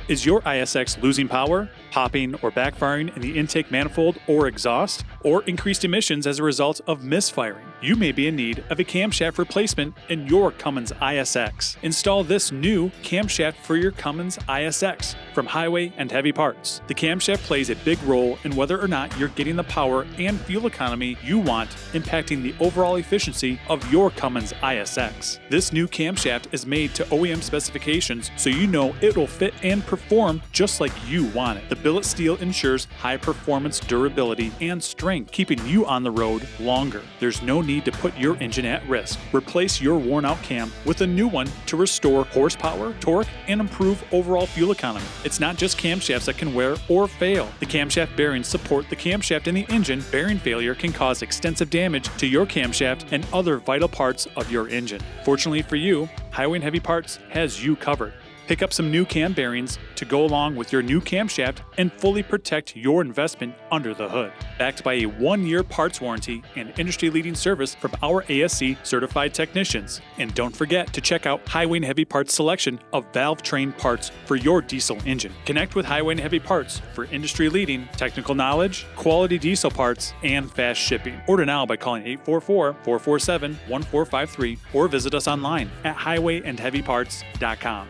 Is your ISX losing power, popping or backfiring in the intake manifold or exhaust, or increased emissions as a result of misfiring? You may be in need of a camshaft replacement in your Cummins ISX. Install this new camshaft for your Cummins ISX from Highway and Heavy Parts. The camshaft plays a big role in whether or not you're getting the power and fuel economy you want, impacting the overall efficiency of your Cummins ISX. This new camshaft is made to OEM specifications, so you know it will fit and perform just like you want it. The billet steel ensures high performance, durability, and strength, keeping you on the road longer. There's no need to put your engine at risk. Replace your worn out cam with a new one to restore horsepower, torque, and improve overall fuel economy. It's not just camshafts that can wear or fail. The camshaft bearings support the camshaft in the engine. Bearing failure can cause extensive damage to your camshaft and other vital parts of your engine. Fortunately for you, Highway and Heavy Parts has you covered. Pick up some new cam bearings to go along with your new camshaft and fully protect your investment under the hood. Backed by a 1-year parts warranty and industry-leading service from our ASC certified technicians. And don't forget to check out Highway and Heavy Parts' selection of valve-trained parts for your diesel engine. Connect with Highway and Heavy Parts for industry-leading technical knowledge, quality diesel parts, and fast shipping. Order now by calling 844-447-1453 or visit us online at highwayandheavyparts.com.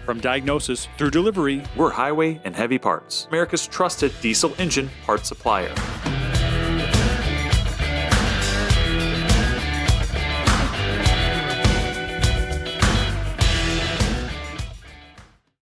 From diagnosis through delivery, we're Highway and Heavy Parts, America's trusted diesel engine parts supplier.